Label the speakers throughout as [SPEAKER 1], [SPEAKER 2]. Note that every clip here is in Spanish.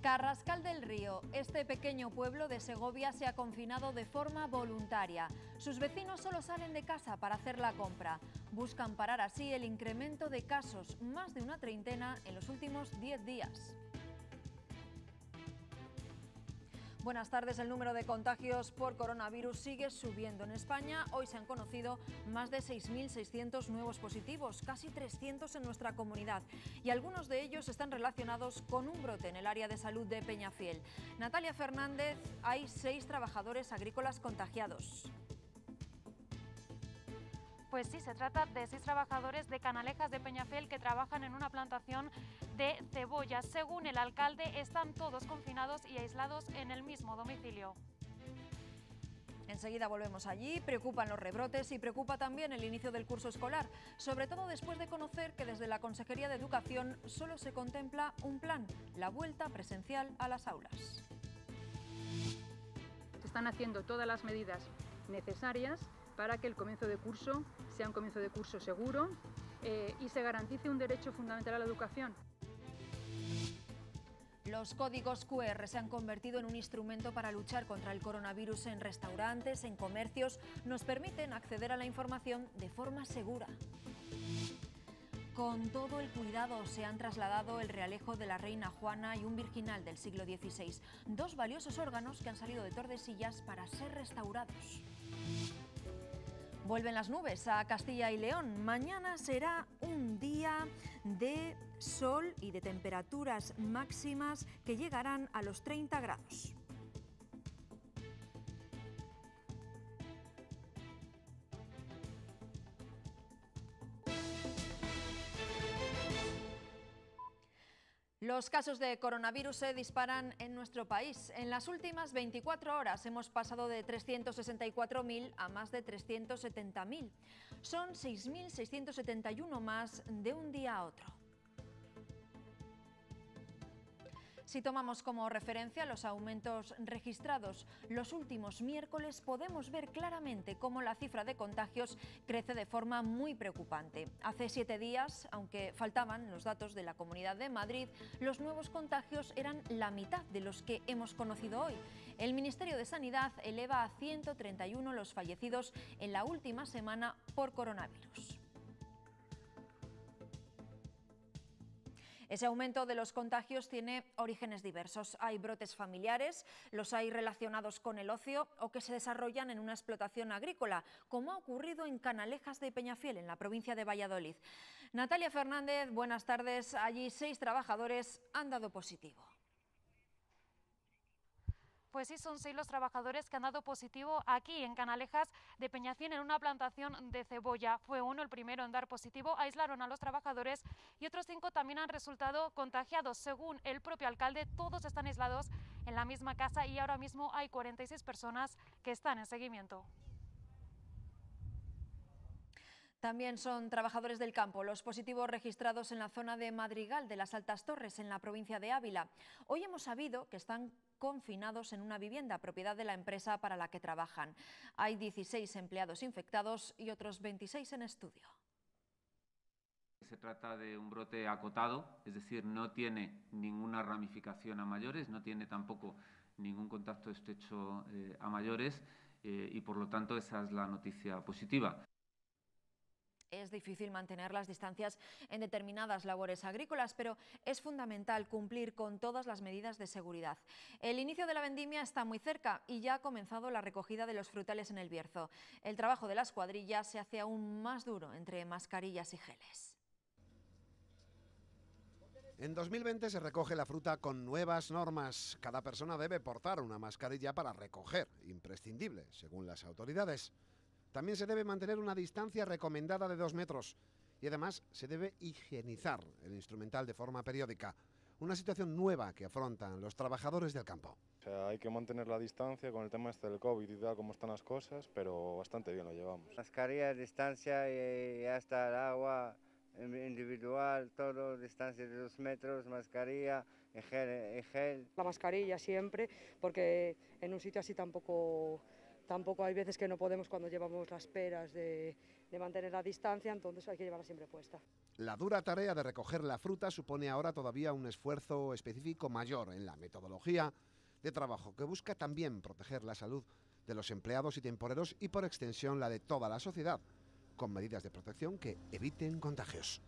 [SPEAKER 1] Carrascal del Río, este pequeño pueblo de Segovia se ha confinado de forma voluntaria. Sus vecinos solo salen de casa para hacer la compra. Buscan parar así el incremento de casos, más de una treintena en los últimos 10 días. Buenas tardes. El número de contagios por coronavirus sigue subiendo en España. Hoy se han conocido más de 6.600 nuevos positivos, casi 300 en nuestra comunidad. Y algunos de ellos están relacionados con un brote en el área de salud de Peñafiel. Natalia Fernández, hay 6 trabajadores agrícolas contagiados.
[SPEAKER 2] Pues sí, se trata de 6 trabajadores de Canalejas de Peñafiel que trabajan en una plantación de cebollas. Según el alcalde, están todos confinados y aislados en el mismo domicilio.
[SPEAKER 1] Enseguida volvemos allí. Preocupan los rebrotes y preocupa también el inicio del curso escolar, sobre todo después de conocer que desde la Consejería de Educación solo se contempla un plan, la vuelta presencial a las aulas.
[SPEAKER 3] Se están haciendo todas las medidas necesarias para que el comienzo de curso sea un comienzo de curso seguro y se garantice un derecho fundamental a la educación.
[SPEAKER 1] Los códigos QR se han convertido en un instrumento para luchar contra el coronavirus en restaurantes, en comercios. Nos permiten acceder a la información de forma segura. Con todo el cuidado se han trasladado el realejo de la reina Juana y un virginal del siglo XVI, 2 valiosos órganos que han salido de Tordesillas para ser restaurados. Vuelven las nubes a Castilla y León. Mañana será un día de sol y de temperaturas máximas que llegarán a los 30 grados. Los casos de coronavirus se disparan en nuestro país. En las últimas 24 horas hemos pasado de 364.000 a más de 370.000. Son 6.671 más de un día a otro. Si tomamos como referencia los aumentos registrados los últimos miércoles, podemos ver claramente cómo la cifra de contagios crece de forma muy preocupante. Hace 7 días, aunque faltaban los datos de la Comunidad de Madrid, los nuevos contagios eran la mitad de los que hemos conocido hoy. El Ministerio de Sanidad eleva a 131 los fallecidos en la última semana por coronavirus. Ese aumento de los contagios tiene orígenes diversos. Hay brotes familiares, los hay relacionados con el ocio o que se desarrollan en una explotación agrícola, como ha ocurrido en Canalejas de Peñafiel, en la provincia de Valladolid. Natalia Fernández, buenas tardes. Allí 6 trabajadores han dado positivo.
[SPEAKER 2] Pues sí, son 6 los trabajadores que han dado positivo aquí en Canalejas de Peñafiel en una plantación de cebolla. Fue uno el primero en dar positivo, aislaron a los trabajadores y otros 5 también han resultado contagiados. Según el propio alcalde, todos están aislados en la misma casa y ahora mismo hay 46 personas que están en seguimiento.
[SPEAKER 1] También son trabajadores del campo los positivos registrados en la zona de Madrigal de las Altas Torres, en la provincia de Ávila. Hoy hemos sabido que están confinados en una vivienda propiedad de la empresa para la que trabajan. Hay 16 empleados infectados y otros 26 en estudio.
[SPEAKER 4] Se trata de un brote acotado, es decir, no tiene ninguna ramificación a mayores, no tiene tampoco ningún contacto estrecho a mayores y por lo tanto esa es la noticia positiva.
[SPEAKER 1] Es difícil mantener las distancias en determinadas labores agrícolas, pero es fundamental cumplir con todas las medidas de seguridad. El inicio de la vendimia está muy cerca y ya ha comenzado la recogida de los frutales en el Bierzo. El trabajo de las cuadrillas se hace aún más duro entre mascarillas y geles.
[SPEAKER 5] En 2020 se recoge la fruta con nuevas normas. Cada persona debe portar una mascarilla para recoger, imprescindible, según las autoridades. También se debe mantener una distancia recomendada de 2 metros y además se debe higienizar el instrumental de forma periódica. Una situación nueva que afrontan los trabajadores del campo.
[SPEAKER 6] O sea, hay que mantener la distancia con el tema este del COVID y tal, como están las cosas, pero bastante bien lo llevamos.
[SPEAKER 7] Mascarilla, distancia y hasta el agua individual, todo, distancia de 2 metros, mascarilla, gel.
[SPEAKER 8] La mascarilla siempre, porque en un sitio así tampoco Tampoco hay veces que no podemos cuando llevamos las peras de mantener la distancia, entonces hay que llevarla siempre puesta.
[SPEAKER 5] La dura tarea de recoger la fruta supone ahora todavía un esfuerzo específico mayor en la metodología de trabajo, que busca también proteger la salud de los empleados y temporeros y por extensión la de toda la sociedad, con medidas de protección que eviten contagios.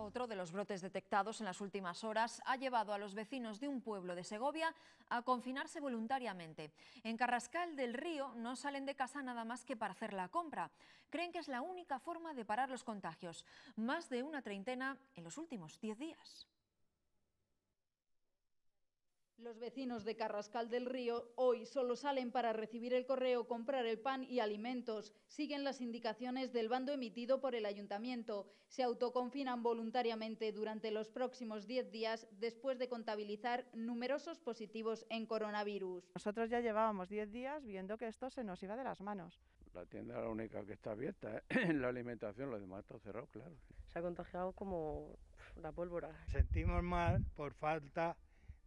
[SPEAKER 1] Otro de los brotes detectados en las últimas horas ha llevado a los vecinos de un pueblo de Segovia a confinarse voluntariamente. En Carrascal del Río no salen de casa nada más que para hacer la compra. Creen que es la única forma de parar los contagios. Más de una treintena en los últimos 10 días.
[SPEAKER 9] Los vecinos de Carrascal del Río hoy solo salen para recibir el correo, comprar el pan y alimentos. Siguen las indicaciones del bando emitido por el ayuntamiento. Se autoconfinan voluntariamente durante los próximos 10 días después de contabilizar numerosos positivos en coronavirus.
[SPEAKER 10] Nosotros ya llevábamos 10 días viendo que esto se nos iba de las manos.
[SPEAKER 11] La tienda es la única que está abierta, ¿eh? La alimentación, lo demás está cerrado, claro.
[SPEAKER 12] Se ha contagiado como la pólvora.
[SPEAKER 13] Sentimos mal por falta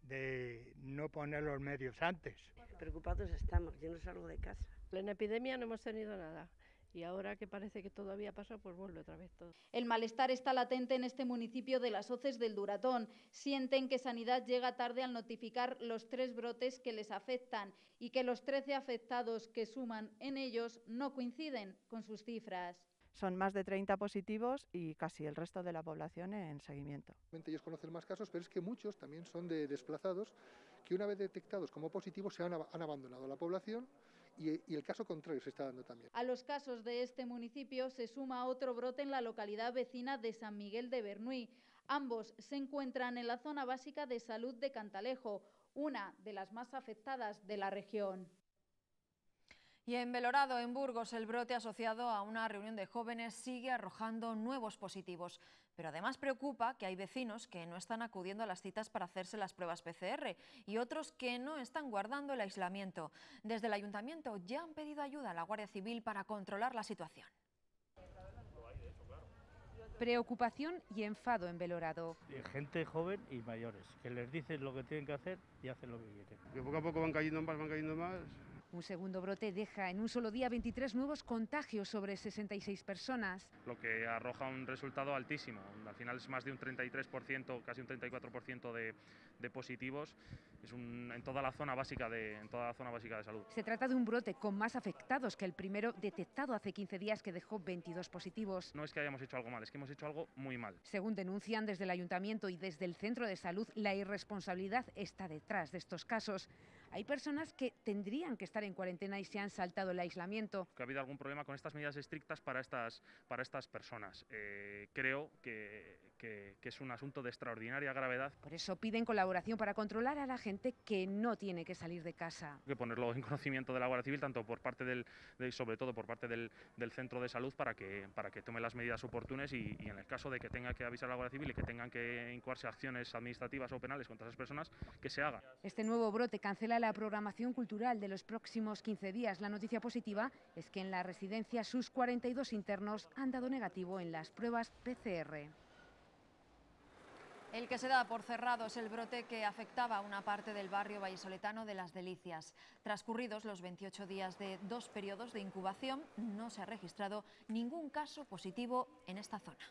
[SPEAKER 13] de no poner los medios antes.
[SPEAKER 12] Preocupados estamos, yo no salgo de casa. En epidemia no hemos tenido nada y ahora que parece que todo había pasado, pues vuelve otra vez todo.
[SPEAKER 9] El malestar está latente en este municipio de Las Hoces del Duratón. Sienten que Sanidad llega tarde al notificar los 3 brotes que les afectan y que los 13 afectados que suman en ellos no coinciden con sus cifras.
[SPEAKER 10] Son más de 30 positivos y casi el resto de la población en seguimiento.
[SPEAKER 14] Ellos conocen más casos, pero es que muchos también son de desplazados que una vez detectados como positivos han abandonado la población y el caso contrario se está dando también.
[SPEAKER 9] A los casos de este municipio se suma otro brote en la localidad vecina de San Miguel de Bernuy. Ambos se encuentran en la zona básica de salud de Cantalejo, una de las más afectadas de la región.
[SPEAKER 1] Y en Belorado, en Burgos, el brote asociado a una reunión de jóvenes sigue arrojando nuevos positivos. Pero además preocupa que hay vecinos que no están acudiendo a las citas para hacerse las pruebas PCR y otros que no están guardando el aislamiento. Desde el ayuntamiento ya han pedido ayuda a la Guardia Civil para controlar la situación.
[SPEAKER 15] Preocupación y enfado en Belorado.
[SPEAKER 16] Gente joven y mayores, que les dicen lo que tienen que hacer y hacen lo que quieren.
[SPEAKER 17] Que poco a poco van cayendo más.
[SPEAKER 15] Un segundo brote deja en un solo día 23 nuevos contagios sobre 66 personas.
[SPEAKER 18] Lo que arroja un resultado altísimo. Al final es más de un 33%, casi un 34% de positivos. Es en toda la zona básica de salud.
[SPEAKER 15] Se trata de un brote con más afectados que el primero detectado hace 15 días que dejó 22 positivos.
[SPEAKER 18] No es que hayamos hecho algo mal, es que hemos hecho algo muy mal.
[SPEAKER 15] Según denuncian desde el ayuntamiento y desde el centro de salud, la irresponsabilidad está detrás de estos casos. Hay personas que tendrían que estar en cuarentena y se han saltado el aislamiento.
[SPEAKER 18] Que ha habido algún problema con estas medidas estrictas para estas personas. Creo que es un asunto de extraordinaria gravedad.
[SPEAKER 15] Por eso piden colaboración para controlar a la gente que no tiene que salir de casa.
[SPEAKER 18] Hay que ponerlo en conocimiento de la Guardia Civil, tanto por parte sobre todo por parte del centro de salud, para que tome las medidas oportunas y en el caso de que tenga que avisar a la Guardia Civil y que tengan que incoarse acciones administrativas o penales contra esas personas, que se haga.
[SPEAKER 15] Este nuevo brote cancela la programación cultural de los próximos 15 días. La noticia positiva es que en la residencia sus 42 internos han dado negativo en las pruebas PCR.
[SPEAKER 1] El que se da por cerrado es el brote que afectaba a una parte del barrio vallisoletano de Las Delicias. Transcurridos los 28 días de 2 periodos de incubación, no se ha registrado ningún caso positivo en esta zona.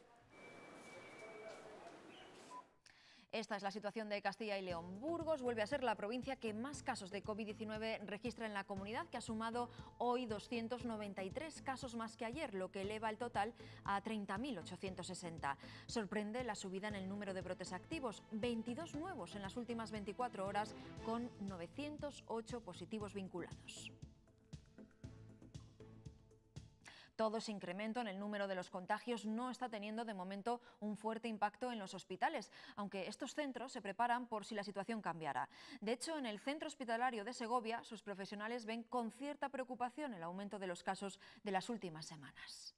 [SPEAKER 1] Esta es la situación de Castilla y León. Burgos vuelve a ser la provincia que más casos de COVID-19 registra en la comunidad, que ha sumado hoy 293 casos más que ayer, lo que eleva el total a 30.860. Sorprende la subida en el número de brotes activos, 22 nuevos en las últimas 24 horas, con 908 positivos vinculados. Todo ese incremento en el número de los contagios no está teniendo de momento un fuerte impacto en los hospitales, aunque estos centros se preparan por si la situación cambiara. De hecho, en el centro hospitalario de Segovia, sus profesionales ven con cierta preocupación el aumento de los casos de las últimas semanas.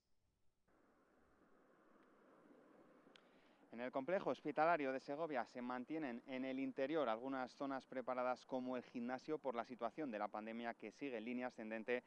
[SPEAKER 19] En el complejo hospitalario de Segovia se mantienen en el interior algunas zonas preparadas como el gimnasio por la situación de la pandemia que sigue en línea ascendente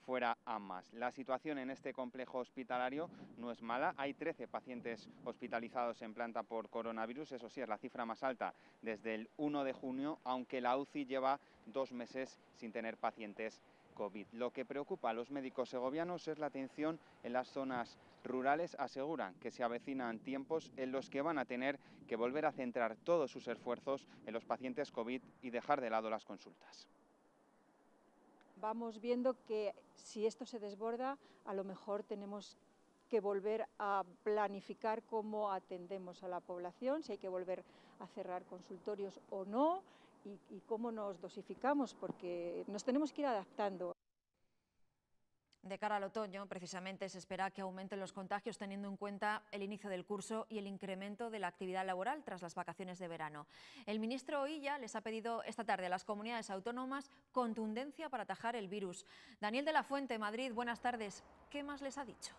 [SPEAKER 19] fuera a más. La situación en este complejo hospitalario no es mala, hay 13 pacientes hospitalizados en planta por coronavirus, eso sí es la cifra más alta desde el 1 de junio, aunque la UCI lleva 2 meses sin tener pacientes COVID. Lo que preocupa a los médicos segovianos es la atención en las zonas rurales. Aseguran que se avecinan tiempos en los que van a tener que volver a centrar todos sus esfuerzos en los pacientes COVID y dejar de lado las consultas.
[SPEAKER 3] Vamos viendo que si esto se desborda, a lo mejor tenemos que volver a planificar cómo atendemos a la población, si hay que volver a cerrar consultorios o no, y cómo nos dosificamos, porque nos tenemos que ir adaptando.
[SPEAKER 1] De cara al otoño, precisamente, se espera que aumenten los contagios teniendo en cuenta el inicio del curso y el incremento de la actividad laboral tras las vacaciones de verano. El ministro Illa les ha pedido esta tarde a las comunidades autónomas contundencia para atajar el virus. Daniel de la Fuente, Madrid, buenas tardes. ¿Qué más les ha dicho?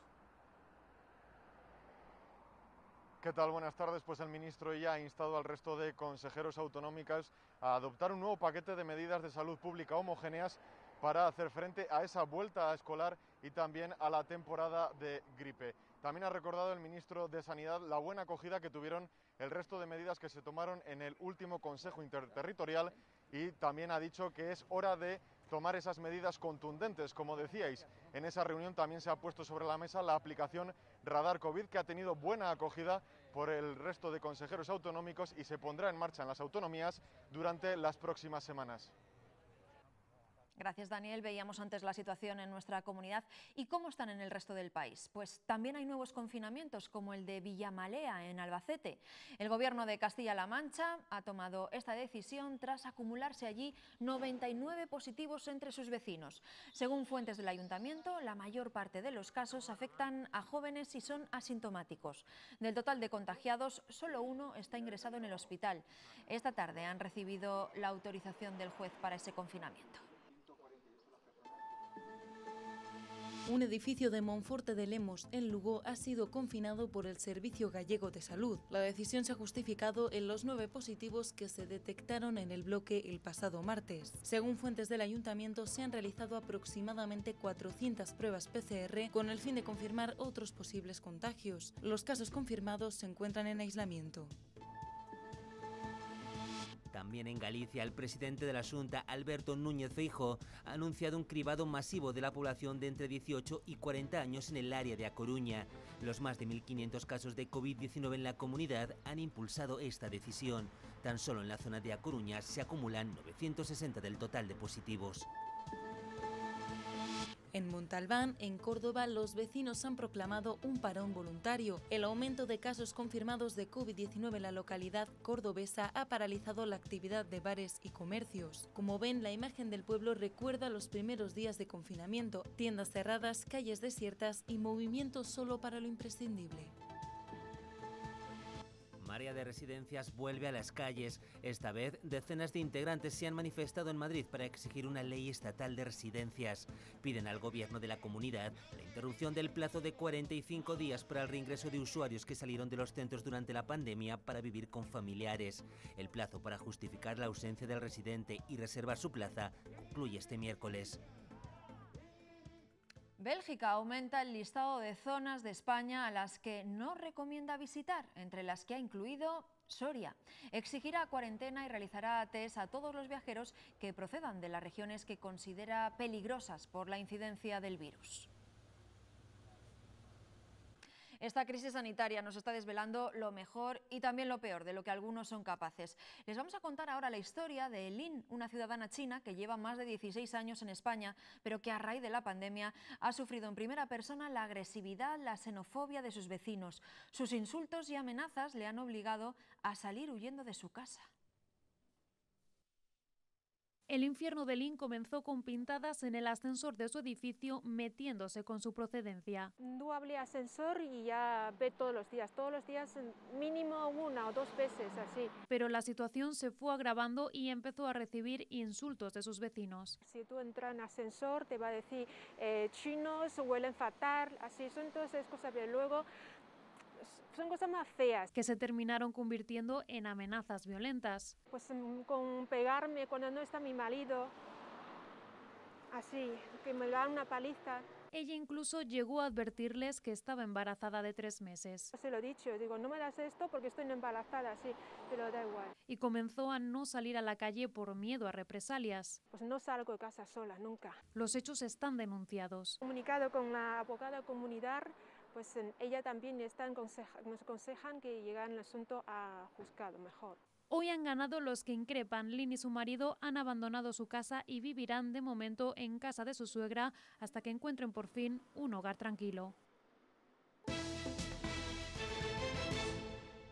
[SPEAKER 20] ¿Qué tal? Buenas tardes. Pues el ministro ya ha instado al resto de consejeros autonómicas a adoptar un nuevo paquete de medidas de salud pública homogéneas para hacer frente a esa vuelta escolar y también a la temporada de gripe. También ha recordado el ministro de Sanidad la buena acogida que tuvieron el resto de medidas que se tomaron en el último Consejo Interterritorial y también ha dicho que es hora de tomar esas medidas contundentes. Como decíais, en esa reunión también se ha puesto sobre la mesa la aplicación Radar COVID, que ha tenido buena acogida por el resto de consejeros autonómicos y se pondrá en marcha en las autonomías durante las próximas semanas.
[SPEAKER 1] Gracias, Daniel. Veíamos antes la situación en nuestra comunidad. ¿Y cómo están en el resto del país? Pues también hay nuevos confinamientos, como el de Villamalea, en Albacete. El Gobierno de Castilla-La Mancha ha tomado esta decisión tras acumularse allí 99 positivos entre sus vecinos. Según fuentes del Ayuntamiento, la mayor parte de los casos afectan a jóvenes y son asintomáticos. Del total de contagiados, solo uno está ingresado en el hospital. Esta tarde han recibido la autorización del juez para ese confinamiento.
[SPEAKER 21] Un edificio de Monforte de Lemos, en Lugo, ha sido confinado por el Servicio Gallego de Salud. La decisión se ha justificado en los 9 positivos que se detectaron en el bloque el pasado martes. Según fuentes del Ayuntamiento, se han realizado aproximadamente 400 pruebas PCR con el fin de confirmar otros posibles contagios. Los casos confirmados se encuentran en aislamiento.
[SPEAKER 22] También en Galicia, el presidente de la Xunta, Alberto Núñez Feijóo, ha anunciado un cribado masivo de la población de entre 18 y 40 años en el área de A Coruña. Los más de 1.500 casos de COVID-19 en la comunidad han impulsado esta decisión. Tan solo en la zona de A Coruña se acumulan 960 del total de positivos.
[SPEAKER 21] En Montalbán, en Córdoba, los vecinos han proclamado un parón voluntario. El aumento de casos confirmados de COVID-19 en la localidad cordobesa ha paralizado la actividad de bares y comercios. Como ven, la imagen del pueblo recuerda los primeros días de confinamiento, tiendas cerradas, calles desiertas y movimiento solo para lo imprescindible.
[SPEAKER 22] Marea de Residencias vuelve a las calles. Esta vez, decenas de integrantes se han manifestado en Madrid para exigir una ley estatal de residencias. Piden al gobierno de la comunidad la interrupción del plazo de 45 días para el reingreso de usuarios que salieron de los centros durante la pandemia para vivir con familiares. El plazo para justificar la ausencia del residente y reservar su plaza concluye este miércoles.
[SPEAKER 1] Bélgica aumenta el listado de zonas de España a las que no recomienda visitar, entre las que ha incluido Soria. Exigirá cuarentena y realizará test a todos los viajeros que procedan de las regiones que considera peligrosas por la incidencia del virus. Esta crisis sanitaria nos está desvelando lo mejor y también lo peor de lo que algunos son capaces. Les vamos a contar ahora la historia de Lin, una ciudadana china que lleva más de 16 años en España, pero que a raíz de la pandemia ha sufrido en primera persona la agresividad, la xenofobia de sus vecinos. Sus insultos y amenazas le han obligado a salir huyendo de su casa.
[SPEAKER 2] El infierno de Lin comenzó con pintadas en el ascensor de su edificio, metiéndose con su procedencia.
[SPEAKER 23] Doble ascensor y ya ve todos los días mínimo 1 o 2 veces así.
[SPEAKER 2] Pero la situación se fue agravando y empezó a recibir insultos de sus vecinos.
[SPEAKER 23] Si tú entras en ascensor te va a decir chinos, huelen fatal, así son todas esas cosas, pero luego son cosas más feas.
[SPEAKER 2] Que se terminaron convirtiendo en amenazas violentas.
[SPEAKER 23] Pues con pegarme cuando no está mi marido, así, que me da una paliza.
[SPEAKER 2] Ella incluso llegó a advertirles que estaba embarazada de 3 meses.
[SPEAKER 23] Se lo he dicho, digo, no me das esto porque estoy embarazada, sí, pero da igual.
[SPEAKER 2] Y comenzó a no salir a la calle por miedo a represalias.
[SPEAKER 23] Pues no salgo de casa sola, nunca.
[SPEAKER 2] Los hechos están denunciados.
[SPEAKER 23] Comunicado con la abogada comunidad, pues ella también nos aconsejan que llegue el asunto a juzgado mejor.
[SPEAKER 2] Hoy han ganado los que increpan. Lynn y su marido han abandonado su casa y vivirán de momento en casa de su suegra hasta que encuentren por fin un hogar tranquilo.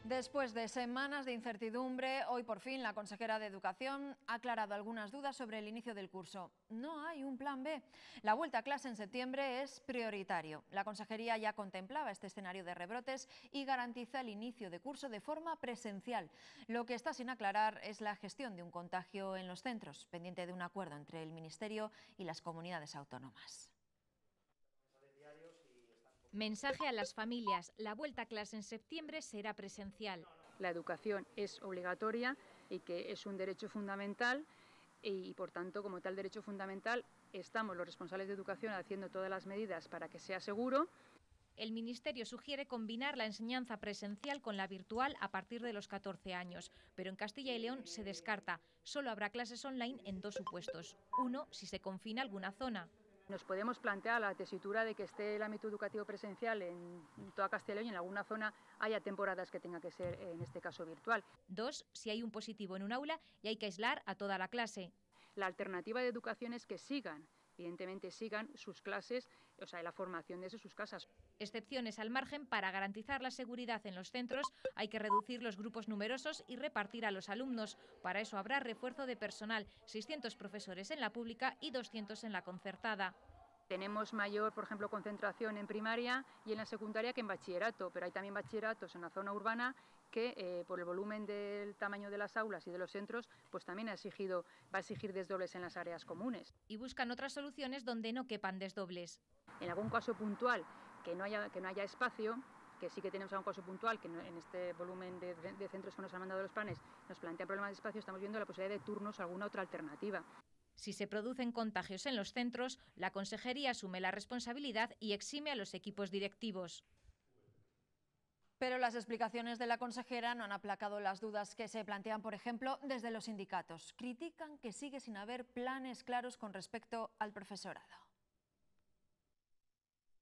[SPEAKER 1] Después de semanas de incertidumbre, hoy por fin la consejera de Educación ha aclarado algunas dudas sobre el inicio del curso. No hay un plan B. La vuelta a clase en septiembre es prioritario. La consejería ya contemplaba este escenario de rebrotes y garantiza el inicio de curso de forma presencial. Lo que está sin aclarar es la gestión de un contagio en los centros, pendiente de un acuerdo entre el Ministerio y las comunidades autónomas.
[SPEAKER 4] Mensaje a las familias. La vuelta a clase en septiembre será presencial.
[SPEAKER 6] La educación es obligatoria y que es un derecho fundamental y, por tanto, como tal derecho fundamental, estamos los responsables de educación haciendo todas las medidas para que sea seguro.
[SPEAKER 4] El Ministerio sugiere combinar la enseñanza presencial con la virtual a partir de los 14 años, pero en Castilla y León se descarta. Solo habrá clases online en 2 supuestos. Uno, si se confina alguna zona.
[SPEAKER 6] Nos podemos plantear la tesitura de que esté el ámbito educativo presencial en toda Castilla y León y en alguna zona haya temporadas que tenga que ser, en este caso, virtual.
[SPEAKER 4] 2, si hay un positivo en un aula y hay que aislar a toda la clase.
[SPEAKER 6] La alternativa de educación es que evidentemente sigan sus clases, o sea, la formación desde sus casas.
[SPEAKER 4] Excepciones al margen. Para garantizar la seguridad en los centros hay que reducir los grupos numerosos y repartir a los alumnos. Para eso habrá refuerzo de personal, 600 profesores en la pública y 200 en la concertada.
[SPEAKER 6] Tenemos mayor, por ejemplo, concentración en primaria y en la secundaria que en bachillerato, pero hay también bachilleratos en la zona urbana que por el volumen del tamaño de las aulas y de los centros, pues también va a exigir desdobles en las áreas comunes.
[SPEAKER 4] Y buscan otras soluciones donde no quepan desdobles.
[SPEAKER 6] En algún caso puntual que no haya espacio, que sí que tenemos algún caso puntual, que en este volumen de centros que nos han mandado los planes nos plantea problemas de espacio, estamos viendo la posibilidad de turnos, alguna otra alternativa.
[SPEAKER 4] Si se producen contagios en los centros, la consejería asume la responsabilidad y exime a los equipos directivos.
[SPEAKER 1] Pero las explicaciones de la consejera no han aplacado las dudas que se plantean, por ejemplo, desde los sindicatos. Critican que sigue sin haber planes claros con respecto al profesorado.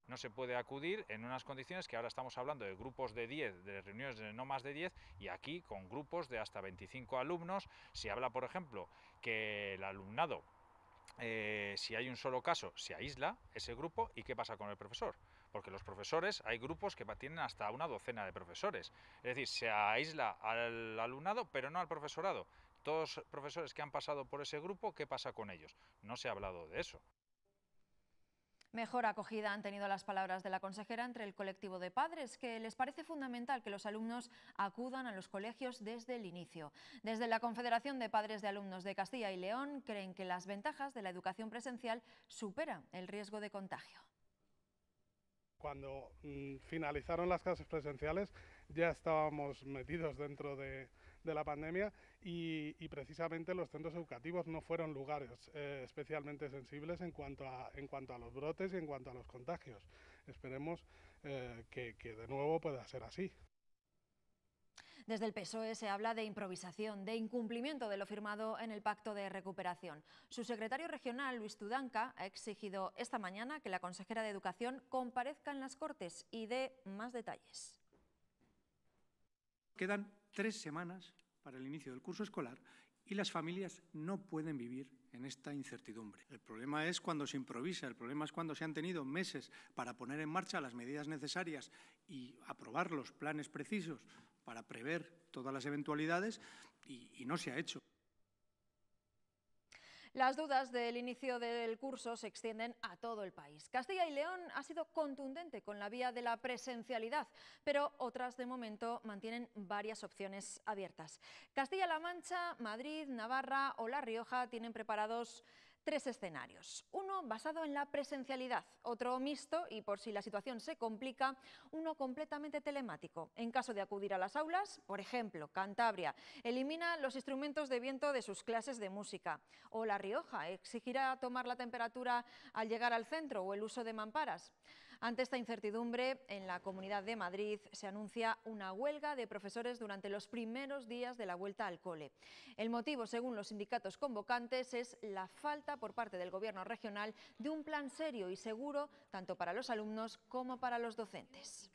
[SPEAKER 7] No se puede acudir en unas condiciones que ahora estamos hablando de grupos de 10, de reuniones de no más de 10, y aquí con grupos de hasta 25 alumnos. Se habla, por ejemplo, que el alumnado, si hay un solo caso, se aísla ese grupo. ¿Y qué pasa con el profesor? Porque los profesores, hay grupos que tienen hasta una docena de profesores. Es decir, se aísla al alumnado, pero no al profesorado. Todos los profesores que han pasado por ese grupo, ¿qué pasa con ellos? No se ha hablado de eso.
[SPEAKER 1] Mejor acogida han tenido las palabras de la consejera entre el colectivo de padres, que les parece fundamental que los alumnos acudan a los colegios desde el inicio. Desde la Confederación de Padres de Alumnos de Castilla y León creen que las ventajas de la educación presencial superan el riesgo de contagio.
[SPEAKER 24] Cuando finalizaron las clases presenciales ya estábamos metidos dentro de la pandemia y precisamente los centros educativos no fueron lugares especialmente sensibles en cuanto a los brotes y en cuanto a los contagios. Esperemos que de nuevo pueda ser así.
[SPEAKER 1] Desde el PSOE se habla de improvisación, de incumplimiento de lo firmado en el Pacto de Recuperación. Su secretario regional, Luis Tudanca, ha exigido esta mañana que la consejera de Educación comparezca en las Cortes y dé más detalles.
[SPEAKER 25] Quedan 3 semanas para el inicio del curso escolar y las familias no pueden vivir en esta incertidumbre. El problema es cuando se improvisa, el problema es cuando se han tenido meses para poner en marcha las medidas necesarias y aprobar los planes precisos para prever todas las eventualidades y no se ha hecho.
[SPEAKER 1] Las dudas del inicio del curso se extienden a todo el país. Castilla y León ha sido contundente con la vía de la presencialidad, pero otras de momento mantienen varias opciones abiertas. Castilla-La Mancha, Madrid, Navarra o La Rioja tienen preparados 3 escenarios, uno basado en la presencialidad, otro mixto y, por si la situación se complica, uno completamente telemático. En caso de acudir a las aulas, por ejemplo, Cantabria elimina los instrumentos de viento de sus clases de música, o La Rioja exigirá tomar la temperatura al llegar al centro o el uso de mamparas. Ante esta incertidumbre, en la Comunidad de Madrid se anuncia una huelga de profesores durante los primeros días de la vuelta al cole. El motivo, según los sindicatos convocantes, es la falta por parte del Gobierno regional de un plan serio y seguro tanto para los alumnos como para los docentes.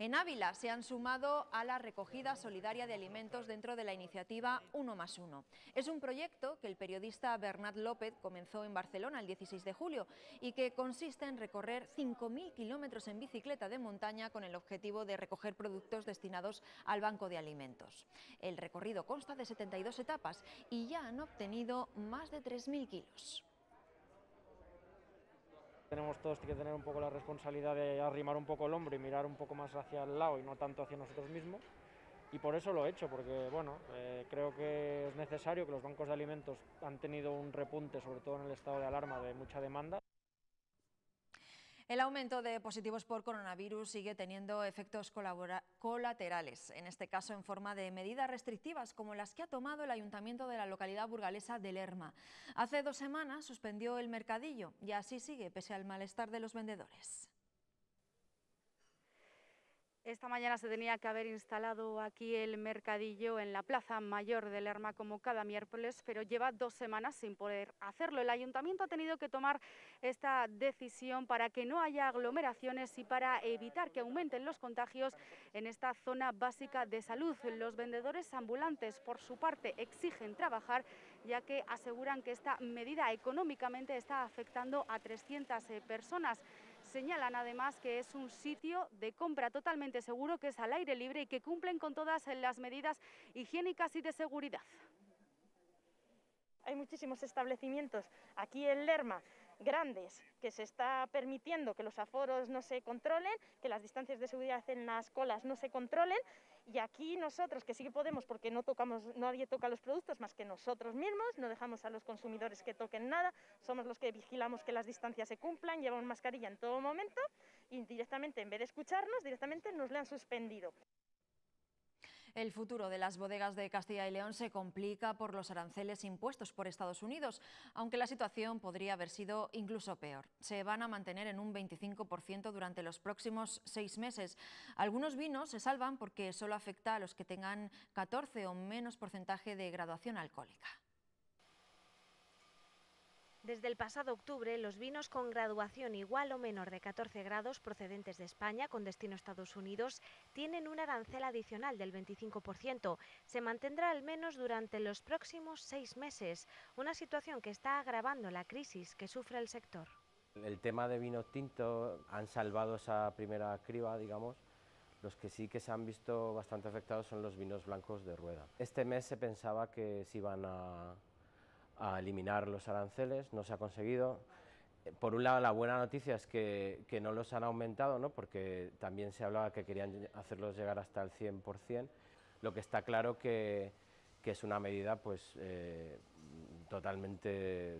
[SPEAKER 1] En Ávila se han sumado a la recogida solidaria de alimentos dentro de la iniciativa 1+1. Es un proyecto que el periodista Bernat López comenzó en Barcelona el 16 de julio y que consiste en recorrer 5.000 kilómetros en bicicleta de montaña con el objetivo de recoger productos destinados al banco de alimentos. El recorrido consta de 72 etapas y ya han obtenido más de 3.000 kilos.
[SPEAKER 5] Tenemos todos que tener un poco la responsabilidad de arrimar un poco el hombro y mirar un poco más hacia el lado y no tanto hacia nosotros mismos. Y por eso lo he hecho, porque bueno, creo que es necesario, que los bancos de alimentos han tenido un repunte, sobre todo en el estado de alarma, de mucha demanda.
[SPEAKER 1] El aumento de positivos por coronavirus sigue teniendo efectos colaterales, en este caso en forma de medidas restrictivas como las que ha tomado el ayuntamiento de la localidad burgalesa de Lerma. Hace 2 semanas suspendió el mercadillo y así sigue pese al malestar de los vendedores.
[SPEAKER 8] Esta mañana se tenía que haber instalado aquí el mercadillo en la Plaza Mayor de Lerma como cada miércoles, pero lleva 2 semanas sin poder hacerlo. El ayuntamiento ha tenido que tomar esta decisión para que no haya aglomeraciones y para evitar que aumenten los contagios en esta zona básica de salud. Los vendedores ambulantes, por su parte, exigen trabajar, ya que aseguran que esta medida económicamente está afectando a 300 personas. Señalan además que es un sitio de compra totalmente seguro, que es al aire libre y que cumplen con todas las medidas higiénicas y de seguridad.
[SPEAKER 11] Hay muchísimos establecimientos aquí en Lerma, grandes, que se está permitiendo que los aforos no se controlen, que las distancias de seguridad en las colas no se controlen, y aquí nosotros, que sí que podemos, porque nadie toca los productos más que nosotros mismos, no dejamos a los consumidores que toquen nada, somos los que vigilamos que las distancias se cumplan, llevamos mascarilla en todo momento, y directamente, en vez de escucharnos, directamente nos le han suspendido.
[SPEAKER 1] El futuro de las bodegas de Castilla y León se complica por los aranceles impuestos por Estados Unidos, aunque la situación podría haber sido incluso peor. Se van a mantener en un 25% durante los próximos 6 meses. Algunos vinos se salvan porque solo afecta a los que tengan 14 o menos porcentaje de graduación alcohólica.
[SPEAKER 12] Desde el pasado octubre, los vinos con graduación igual o menor de 14 grados procedentes de España con destino a Estados Unidos tienen un arancel adicional del 25%. Se mantendrá al menos durante los próximos 6 meses, una situación que está agravando la crisis que sufre el sector.
[SPEAKER 13] El tema de vino tinto han salvado esa primera criba, digamos. Los que sí que se han visto bastante afectados son los vinos blancos de rueda. Este mes se pensaba que se iban a eliminar los aranceles, no se ha conseguido. Por un lado, la buena noticia es que no los han aumentado, ¿no? Porque también se hablaba que querían hacerlos llegar hasta el 100%, lo que está claro que es una medida pues, totalmente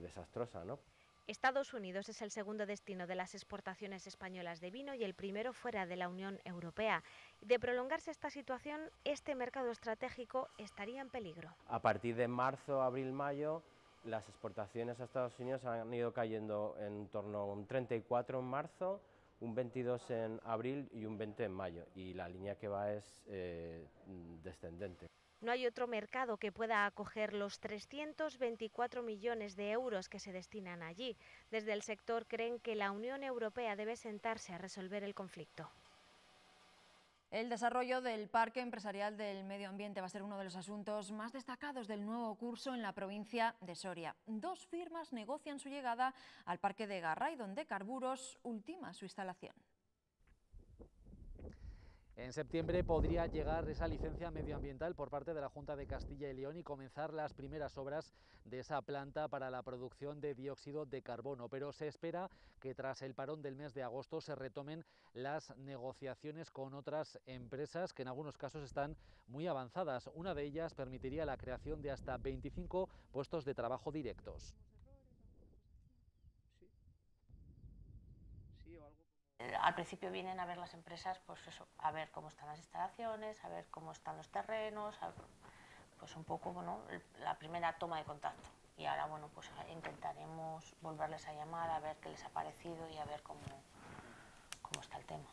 [SPEAKER 13] desastrosa, ¿no?
[SPEAKER 12] Estados Unidos es el segundo destino de las exportaciones españolas de vino y el primero fuera de la Unión Europea. De prolongarse esta situación, este mercado estratégico estaría en peligro.
[SPEAKER 13] A partir de marzo, abril, mayo, las exportaciones a Estados Unidos han ido cayendo en torno a un 34 en marzo, un 22 en abril y un 20 en mayo, y la línea que va es descendente.
[SPEAKER 12] No hay otro mercado que pueda acoger los 324 millones de euros que se destinan allí. Desde el sector creen que la Unión Europea debe sentarse a resolver el conflicto.
[SPEAKER 1] El desarrollo del Parque Empresarial del Medio Ambiente va a ser uno de los asuntos más destacados del nuevo curso en la provincia de Soria. 2 firmas negocian su llegada al Parque de Garray, donde Carburos ultima su instalación.
[SPEAKER 9] En septiembre podría llegar esa licencia medioambiental por parte de la Junta de Castilla y León y comenzar las primeras obras de esa planta para la producción de dióxido de carbono, pero se espera que tras el parón del mes de agosto se retomen las negociaciones con otras empresas que en algunos casos están muy avanzadas. Una de ellas permitiría la creación de hasta 25 puestos de trabajo directos.
[SPEAKER 10] Al principio vienen a ver las empresas, pues eso, a ver cómo están las instalaciones, a ver cómo están los terrenos, pues un poco, bueno, la primera toma de contacto. Y ahora, bueno, pues intentaremos volverles a llamar a ver qué les ha parecido y a ver cómo está el tema.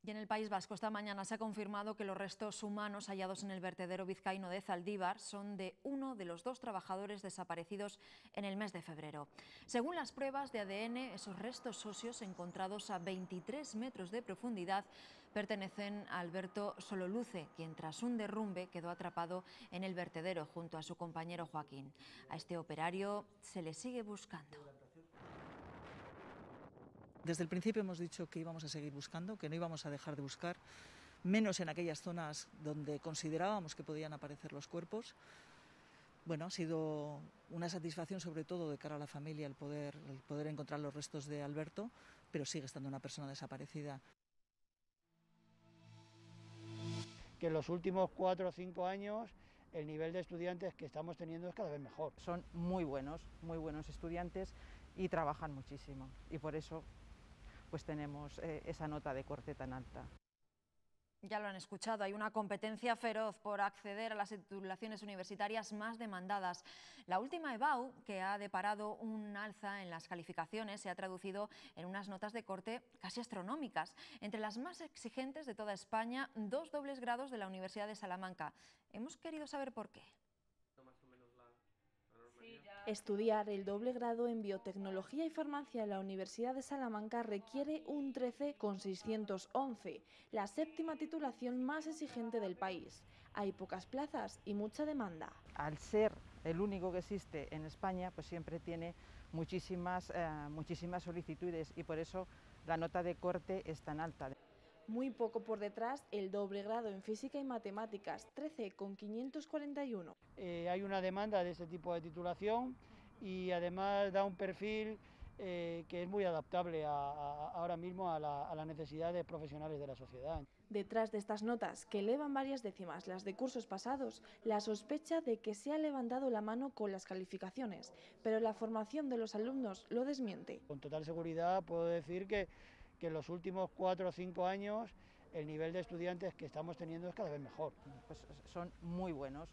[SPEAKER 1] Y en el País Vasco esta mañana se ha confirmado que los restos humanos hallados en el vertedero vizcaíno de Zaldívar son de uno de los 2 trabajadores desaparecidos en el mes de febrero. Según las pruebas de ADN, esos restos óseos encontrados a 23 metros de profundidad pertenecen a Alberto Sololuce, quien tras un derrumbe quedó atrapado en el vertedero junto a su compañero Joaquín. A este operario se le sigue buscando.
[SPEAKER 14] Desde el principio hemos dicho que íbamos a seguir buscando, que no íbamos a dejar de buscar, menos en aquellas zonas donde considerábamos que podían aparecer los cuerpos. Bueno, ha sido una satisfacción sobre todo de cara a la familia el poder encontrar los restos de Alberto, pero sigue estando una persona desaparecida.
[SPEAKER 16] Que en los últimos 4 o 5 años el nivel de estudiantes que estamos teniendo es cada vez mejor.
[SPEAKER 17] Son muy buenos estudiantes y trabajan muchísimo y por eso pues tenemos esa nota de corte tan alta.
[SPEAKER 1] Ya lo han escuchado, hay una competencia feroz por acceder a las titulaciones universitarias más demandadas. La última EBAU, que ha deparado un alza en las calificaciones, se ha traducido en unas notas de corte casi astronómicas. Entre las más exigentes de toda España, 2 dobles grados de la Universidad de Salamanca. Hemos querido saber por qué.
[SPEAKER 26] Estudiar el doble grado en Biotecnología y Farmacia en la Universidad de Salamanca requiere un 13,611, la 7ª titulación más exigente del país. Hay pocas plazas y mucha demanda.
[SPEAKER 17] Al ser el único que existe en España, pues siempre tiene muchísimas solicitudes y por eso la nota de corte es tan alta.
[SPEAKER 26] Muy poco por detrás el doble grado en Física y Matemáticas, 13,541.
[SPEAKER 16] Hay una demanda de este tipo de titulación y además da un perfil que es muy adaptable ahora mismo a la necesidad de profesionales de la sociedad.
[SPEAKER 26] Detrás de estas notas, que elevan varias décimas las de cursos pasados, la sospecha de que se ha levantado la mano con las calificaciones, pero la formación de los alumnos lo desmiente.
[SPEAKER 16] Con total seguridad puedo decir que en los últimos 4 o 5 años el nivel de estudiantes que estamos teniendo es cada vez mejor.
[SPEAKER 17] Pues son muy buenos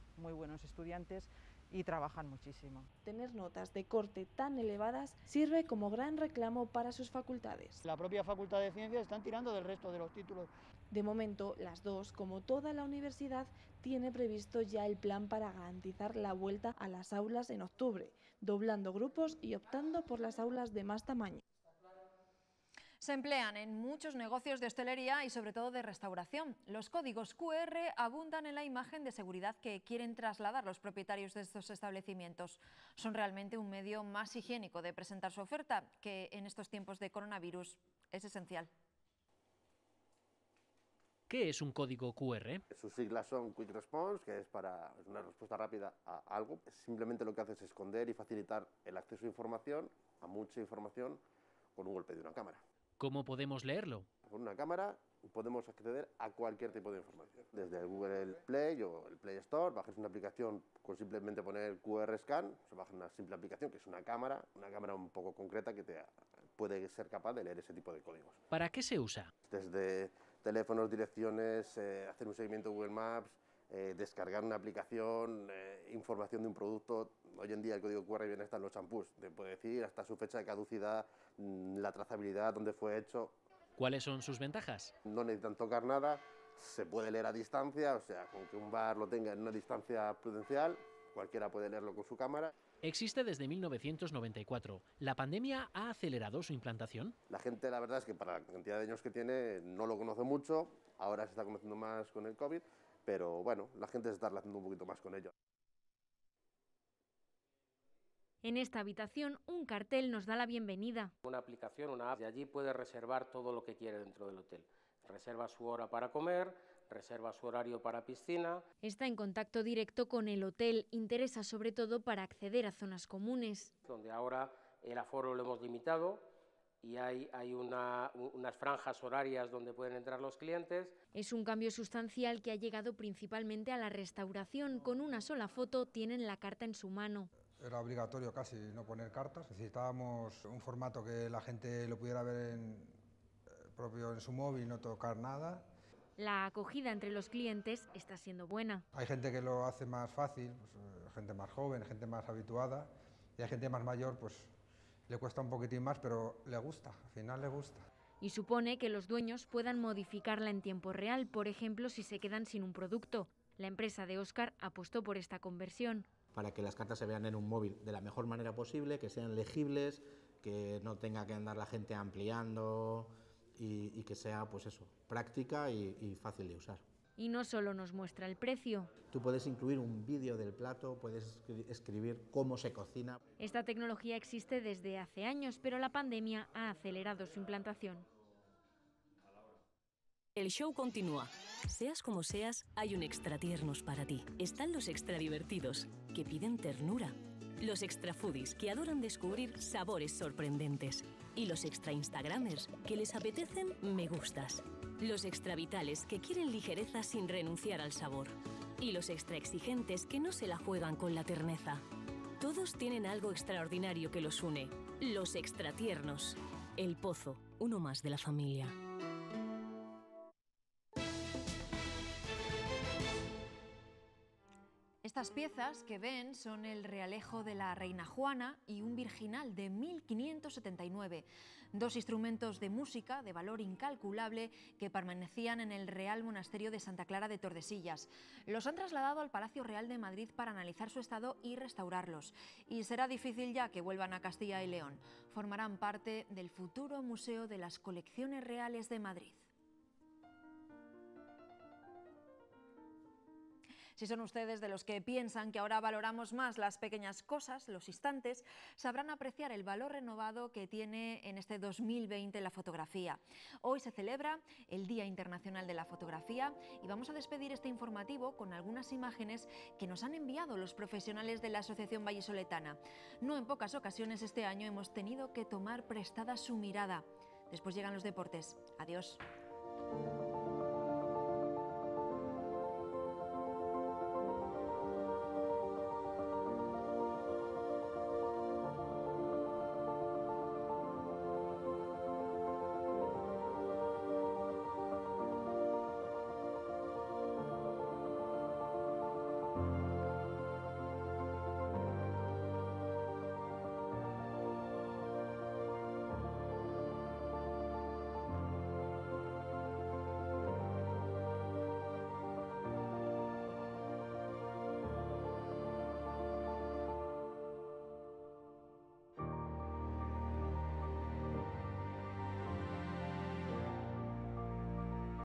[SPEAKER 17] estudiantes y trabajan muchísimo.
[SPEAKER 26] Tener notas de corte tan elevadas sirve como gran reclamo para sus facultades.
[SPEAKER 16] La propia Facultad de Ciencias están tirando del resto de los títulos.
[SPEAKER 26] De momento, las dos, como toda la universidad, tiene previsto ya el plan para garantizar la vuelta a las aulas en octubre, doblando grupos y optando por las aulas de más tamaño.
[SPEAKER 1] Se emplean en muchos negocios de hostelería y sobre todo de restauración. Los códigos QR abundan en la imagen de seguridad que quieren trasladar los propietarios de estos establecimientos. Son realmente un medio más higiénico de presentar su oferta, que en estos tiempos de coronavirus es esencial.
[SPEAKER 27] ¿Qué es un código QR?
[SPEAKER 28] Sus siglas son Quick Response, que es una respuesta rápida a algo. Simplemente lo que hace es esconder y facilitar el acceso a información, a mucha información, con un golpe de una cámara.
[SPEAKER 27] ¿Cómo podemos leerlo?
[SPEAKER 28] Con una cámara podemos acceder a cualquier tipo de información. Desde el Google Play o el Play Store, bajas una aplicación con simplemente poner QR Scan, se baja una simple aplicación que es una cámara un poco concreta que te puede ser capaz de leer ese tipo de códigos.
[SPEAKER 27] ¿Para qué se usa?
[SPEAKER 28] Desde teléfonos, direcciones, hacer un seguimiento Google Maps, descargar una aplicación, información de un producto. Hoy en día el código QR viene hasta en los champús, te puede decir hasta su fecha de caducidad, la trazabilidad, dónde fue hecho.
[SPEAKER 27] ¿Cuáles son sus ventajas?
[SPEAKER 28] No necesitan tocar nada, se puede leer a distancia, o sea, con que un bar lo tenga en una distancia prudencial, cualquiera puede leerlo con su cámara.
[SPEAKER 27] Existe desde 1994. ¿La pandemia ha acelerado su implantación?
[SPEAKER 28] La gente, la verdad es que para la cantidad de años que tiene no lo conoce mucho, ahora se está conociendo más con el COVID, pero bueno, la gente se está relacionando un poquito más con ello.
[SPEAKER 29] En esta habitación, un cartel nos da la bienvenida.
[SPEAKER 30] Una aplicación, una app, de allí puede reservar todo lo que quiere dentro del hotel.
[SPEAKER 2] reserva su hora para comer, reserva su horario para piscina.
[SPEAKER 29] Está en contacto directo con el hotel, interesa sobre todo para acceder a zonas comunes.
[SPEAKER 2] Donde ahora el aforo lo hemos limitado y hay unas franjas horarias donde pueden entrar los clientes.
[SPEAKER 29] Es un cambio sustancial que ha llegado principalmente a la restauración. Con una sola foto tienen la carta en su mano.
[SPEAKER 3] Era obligatorio casi no poner cartas, necesitábamos un formato que la gente lo pudiera ver propio en su móvil, no tocar nada.
[SPEAKER 29] La acogida entre los clientes está siendo buena.
[SPEAKER 3] Hay gente que lo hace más fácil, pues, gente más joven, gente más habituada, y hay gente más mayor, pues le cuesta un poquitín más, pero le gusta, al final le gusta.
[SPEAKER 29] Y supone que los dueños puedan modificarla en tiempo real, por ejemplo, si se quedan sin un producto. La empresa de Óscar apostó por esta conversión.
[SPEAKER 15] Para que las cartas se vean en un móvil de la mejor manera posible, que sean legibles, que no tenga que andar la gente ampliando y que sea, pues eso, práctica y fácil de usar.
[SPEAKER 29] Y no solo nos muestra el precio.
[SPEAKER 15] Tú puedes incluir un vídeo del plato, puedes escribir cómo se cocina.
[SPEAKER 29] Esta tecnología existe desde hace años, pero la pandemia ha acelerado su implantación.
[SPEAKER 18] El show continúa. Seas como seas, hay un extra tiernos para ti. Están los extra divertidos, que piden ternura. Los extra foodies, que adoran descubrir sabores sorprendentes. Y los extra instagramers, que les apetecen me gustas. Los extra vitales, que quieren ligereza sin renunciar al sabor. Y los extra exigentes, que no se la juegan con la terneza. Todos tienen algo extraordinario que los une. Los extra tiernos. El Pozo, uno más de la familia.
[SPEAKER 1] Estas piezas que ven son el realejo de la Reina Juana y un virginal de 1579, dos instrumentos de música de valor incalculable que permanecían en el Real Monasterio de Santa Clara de Tordesillas. Los han trasladado al Palacio Real de Madrid para analizar su estado y restaurarlos. Y será difícil ya que vuelvan a Castilla y León. Formarán parte del futuro Museo de las Colecciones Reales de Madrid. Si son ustedes de los que piensan que ahora valoramos más las pequeñas cosas, los instantes, sabrán apreciar el valor renovado que tiene en este 2020 la fotografía. Hoy se celebra el Día Internacional de la Fotografía y vamos a despedir este informativo con algunas imágenes que nos han enviado los profesionales de la Asociación Vallisoletana. No en pocas ocasiones este año hemos tenido que tomar prestada su mirada. Después llegan los deportes. Adiós.